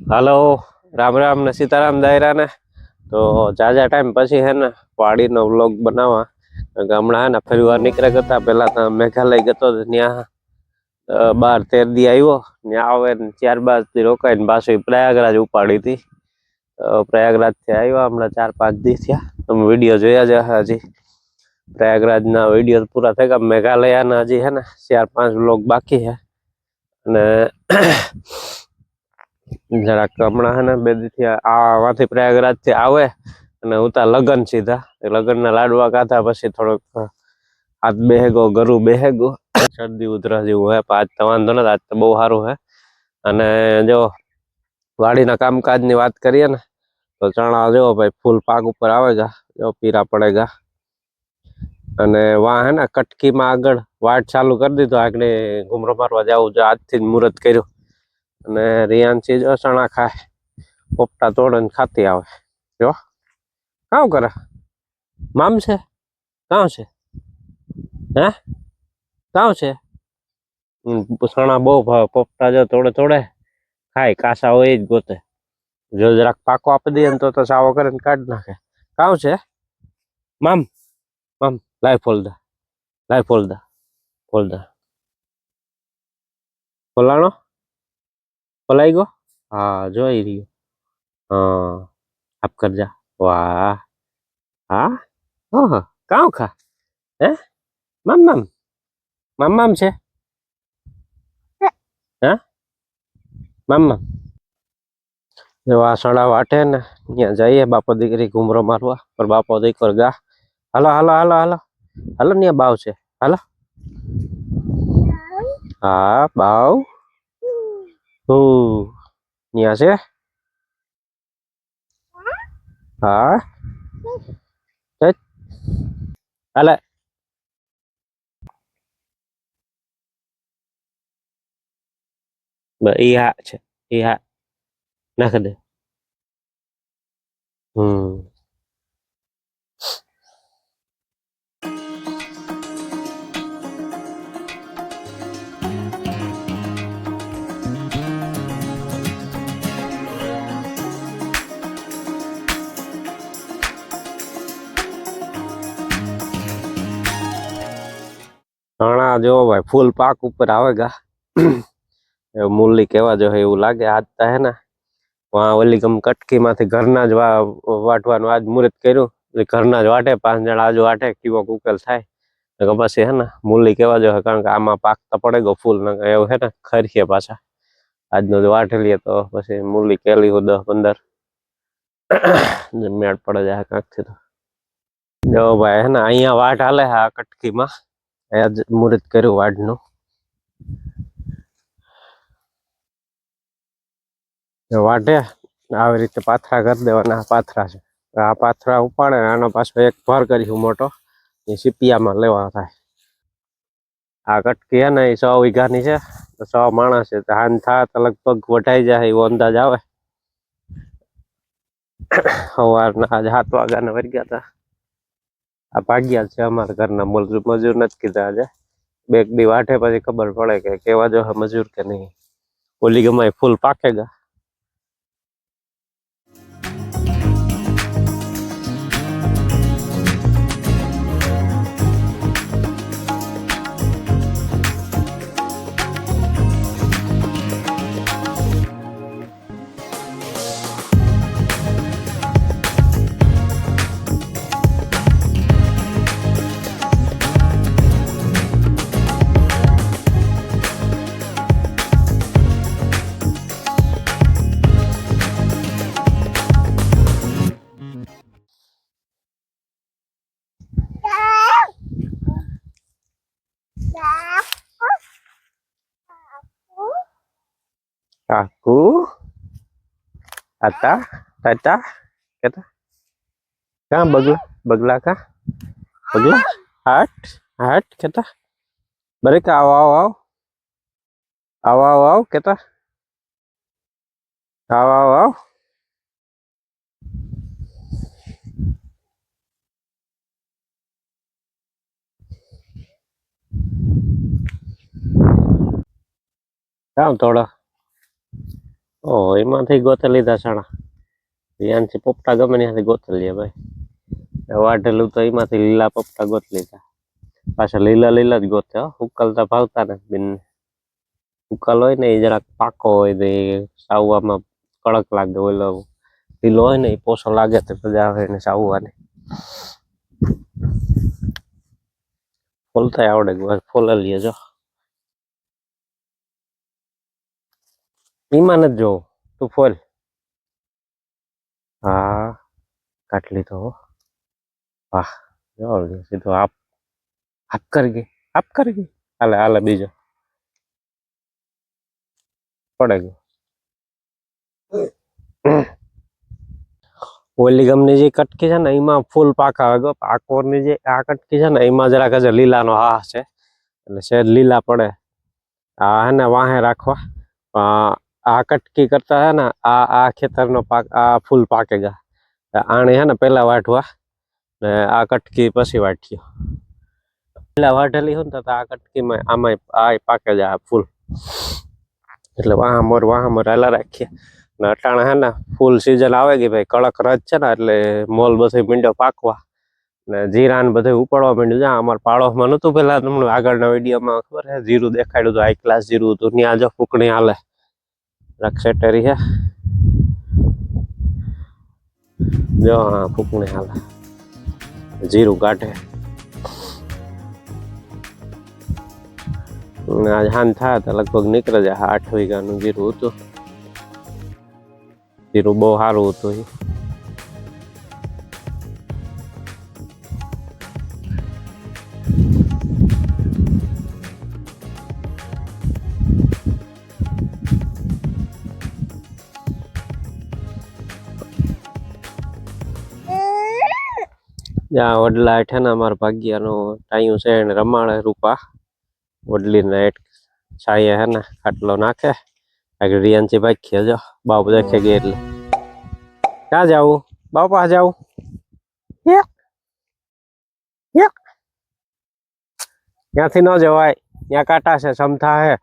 Hello Ram Ram ने सीताराम दायरा ने तो जाजा टाइम पछी है ने पहाड़ी नो व्लॉग बनावा हमणां है ने फरीवार निकळ्या गता पेला तो मेघालय गतो न्या 12-13 दी आव्यो न्या आवे ने 4 दी रोकाईने पाछो प्रयागराज उपाड़ी थी। प्रयागराज थी आव्या हमणां 4-5 दी थया। તમે વિડિયો જોયા જ હજી પ્રયાગરાજ ના વિડિયો પૂરા થઈ ગયા। મેઘાલય ના હજી है ને 4-5 વ્લોગ બાકી है અને જરાક હમણાં है ને 2 દી થી આ વાથી પ્રયાગરાજ થી આવે અને ઉતા લગન સીધા લગન ના લાડવા ખાધા પછી થોડોક हाथ बेहेगो गरु बेहेगो सर्दी उधरा जेवुं है। आज तो वांधो नथी, आज तो बहु सारूं है। अने जो वाड़ीना कामकाजनी वात करीए ने तो चणा जो भाई फूल पाक उपर आवेगा, जो पीरा पड़ेगा। अने वहाँ है ने कटकी में आगळ वाट चालू कर दीधो। आगळे घूमरो मारवा जावुं जो आजथी ज मुहूर्त कर्युं अने रियांशी जो चणा खाय पोपटा तोड़ीने खाती आवे। जो कां करे माम छे कां छे हे कां छे चणा बहु भावे पोपटा जो तोड़े तोड़े खाय कासा होय ज गोते। जो जराक पाको आपी दीए ने तो सावो करीने काढी नाखे। कां छे माम माम लाय फोल दे लाय फोल दे फोल दे फोलाणो फोलाई गयो। हाँ जोई रह्यो। हाँ आप कर जा वाह हाँ ओहो कां खा हे माम माम माम माम छे हाँ माम माम जो आ सड़ा वाटे ने ત્યાં જઈએ બાપો દીકરી ઘૂમરો મારવા પર બાપો દીકરો ગા હાલો હાલો હાલો હાલો હાલો ત્યાં બાવ છે હાલો હા બાવ હું ત્યાં છે હા હાલે ઈ હા છે ઈ હા નાખ દે चणा जो भाई फूल पाक ऊपर आवेगा मूली केवा जो है એવું લાગે। आज तो है ना वहाँ ओली गम कटकी माथी घरना ज वाटवानुं आज मुहूर्त कर्युं घरना ज वाटे 5 जणा आज वाटे कीवो उकेल थाय तो पछी है ना मूली केवा जो है कारण के आमा पाकता पड़ेगो फूल न एवं है ना खरीए पाछा आज नो वाटे लिए तो पछी मूली केली हो 10-15 मेड़ पड़ जाए कांक थी तो जो भाई है ना अहींया वाट हाले है कटकी में आज मुहूर्त कर्युं वाडनुं वाटे આવી રીતે પાથરા કરી દેવાના પાથરા છે આ પાથરા ઉપાડે આનો પાછો એક ભર કર્યું મોટો એ સીપિયામાં લેવા થાય। આ કટકી હે ને એ 100 વીઘાની છે તો 100 માણસ છે તો હાન થાય તો લગભગ વઢાઈ જાય એવો અંદાજ આવે। સવારના આજે 7 વાગ્યાના વરી ગયા હતા। આ ભાગ્યા છે અમારા ઘરના મજૂર નથી કીધા આજે બે દી વાટે પછી ખબર પડે કે કેવા જો મજૂર કે નહીં। ઓલી ગમાય ફૂલ પાકેગા કાકુ આતા તાતા કેતા का बगला बगला का बगला हट हट कहता बरे का आओ आओ आओ आओ आओ आओ कहता आओ आओ आओ काम थोड़ा ઓ એમાંથી ગોતે લીધા ચણા. ત્યાંથી પોપટા ગમે ત્યાંથી ગોતે લઈએ ભાઈ. વાઢેલું તો એમાંથી લીલા પોપટા ગોત લીધા. પાછા લીલા લીલા જ ગોતે હો, ઉકલતા ભાવતા નથી બેન. ઉકલ હોય ને એ જરાક પાકો હોય ને એ સાવવામાં કડક લાગે. ઓલો લીલો હોય ને એ પોસો લાગે તો મજા આવે એને સાવવાની. ફોલતા આવડે ફોલે લઈએ જો. ઈમાં નથી જોવું, તું ફોલ. હા કાઢ લીધો. વાહ જો સીધો આપ કરી ગઈ. હાલે હાલે બીજો પડે ગયો. ઓલી ગમની જે કટકી છે ને એમાં ફૂલ પાકા આવે. આ કોરની જે આ કટકી છે ને એમાં જરાક જ લીલાનો હા છે, એટલે શેર લીલા પડે. આ હે ને વાહે રાખવા. આ કટકી કરતા હે ને આ ખેતરનો પાક આ ફૂલ પાકે જા. આણે હે ને પેલા વાઢવા ને આ કટકી પછી વાઢ્યો. પેલા વાઢેલી હોય ને તો આ કટકીમાં આમાં આ પાકે જાય ફૂલ. એટલે વાહ મોર હાલા રાખીએ ને. અટાણા હે ને ફૂલ સીઝન આવે ગઈ ભાઈ. કડક રજ છે ને એટલે મોલ બધું મીંડો પાકવા ને જીરા ને બધું ઉપાડવા માંડ્યું. જા અમારે પાડોશમાં નતું પેલા તમને આગળના વિડીયોમાં ખબર હે જીરું દેખાડ્યું હતું. હાઈ ક્લાસ જીરું હતું. ત્યાં જો ફૂકણી હાલે રક્ષેટરી હે જો. હા ફૂકણી હાલે જીરું કાઢે. આજ હાન થાય તો લગભગ નીકળે જાય. 8 વીઘાનું જીરું હતું. જીરું બહુ સારું હતું. જ્યાં વડલા હેઠે ને અમારા ભાગ્યાનો ટાયું છે એને રમાડે રૂપા. વડલીને છાયા હે ને ખાટલો નાખે. આગળ રિયાનથી ભાગીએ જો. બાપ દેખે ગઈ એટલે ક્યાં જાવું બાપા જાવું. ત્યાંથી ન જવાય, ત્યાં કાંટા છે સમથા હે.